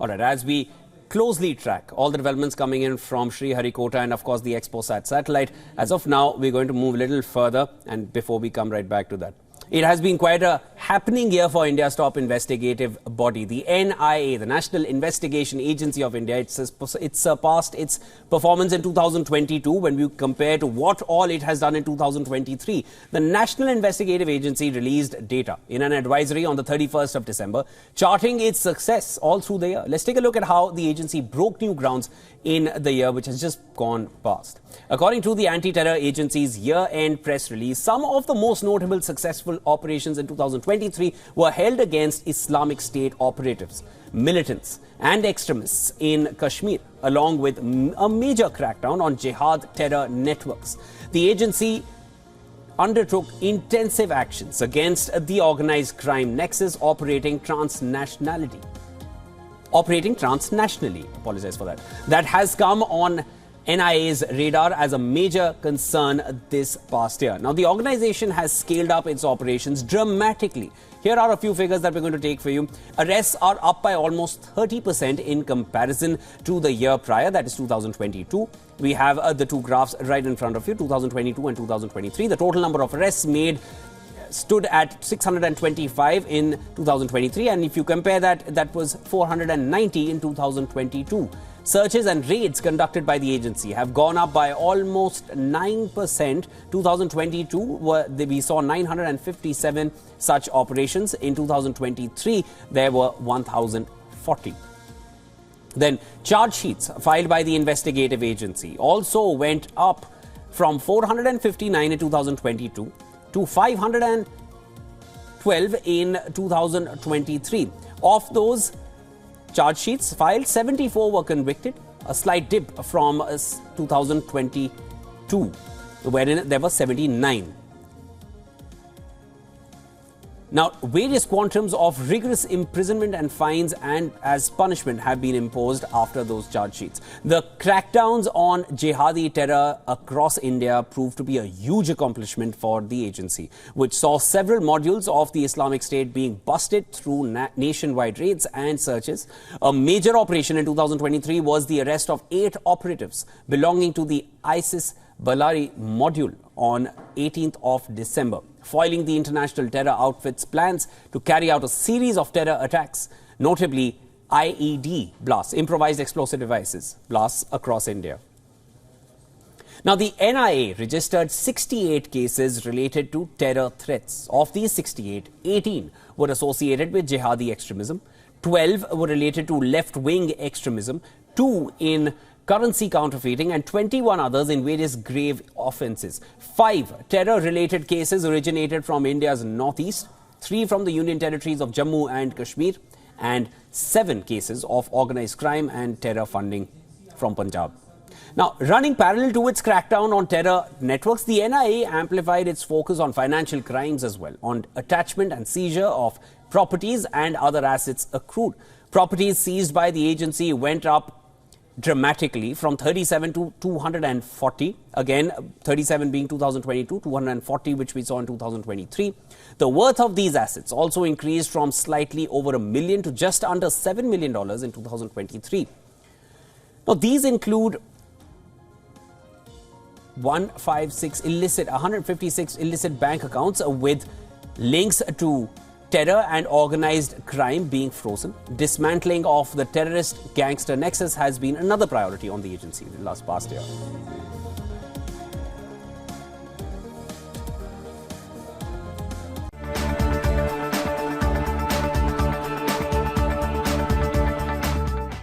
All right, as we closely track all the developments coming in from Sriharikota and of course the Exposat satellite, as of now we're going to move a little further and before we come right back to that. It has been quite a happening year for India's top investigative body, the NIA, the National Investigation Agency of India. It surpassed its performance in 2022 when we compare to what all it has done in 2023. The National Investigative Agency released data in an advisory on the 31st of December, charting its success all through the year. Let's take a look at how the agency broke new grounds in the year which has just gone past. According to the Anti-Terror Agency's year-end press release, some of the most notable successful operations in 2023 were held against Islamic State operatives, militants and extremists in Kashmir, along with a major crackdown on jihad terror networks. The agency undertook intensive actions against the organized crime nexus operating transnationally. Apologize for that. That has come on NIA's radar as a major concern this past year. Now, the organization has scaled up its operations dramatically. Here are a few figures that we're going to take for you. Arrests are up by almost 30% in comparison to the year prior, that is 2022. We have the two graphs right in front of you, 2022 and 2023. The total number of arrests made stood at 625 in 2023, and if you compare that, that was 490 in 2022. Searches and raids conducted by the agency have gone up by almost 9%. 2022, we saw 957 such operations. In 2023, there were 1,040. Then, charge sheets filed by the investigative agency also went up from 459 in 2022 to 512 in 2023. Of those charge sheets filed, 74 were convicted, a slight dip from 2022, wherein there were 79. Now, various quantums of rigorous imprisonment and fines and as punishment have been imposed after those charge sheets. The crackdowns on jihadi terror across India proved to be a huge accomplishment for the agency, which saw several modules of the Islamic State being busted through nationwide raids and searches. A major operation in 2023 was the arrest of 8 operatives belonging to the ISIS Ballari module on 18th of December, foiling the international terror outfit's plans to carry out a series of terror attacks, notably IED blasts, improvised explosive devices blasts across India. Now, the NIA registered 68 cases related to terror threats. Of these 68, 18 were associated with jihadi extremism, 12 were related to left-wing extremism, 2 in currency counterfeiting, and 21 others in various grave offences. 5 terror-related cases originated from India's northeast, 3 from the Union territories of Jammu and Kashmir, and 7 cases of organised crime and terror funding from Punjab. Now, running parallel to its crackdown on terror networks, the NIA amplified its focus on financial crimes as well, on attachment and seizure of properties and other assets accrued. Properties seized by the agency went up dramatically from 37 to 240. Again, 37 being 2022, 240 which we saw in 2023. The worth of these assets also increased from slightly over $1 million to just under $7 million in 2023. Now, these include 156 illicit bank accounts with links to terror and organized crime being frozen. Dismantling of the terrorist gangster nexus has been another priority on the agency in the past year.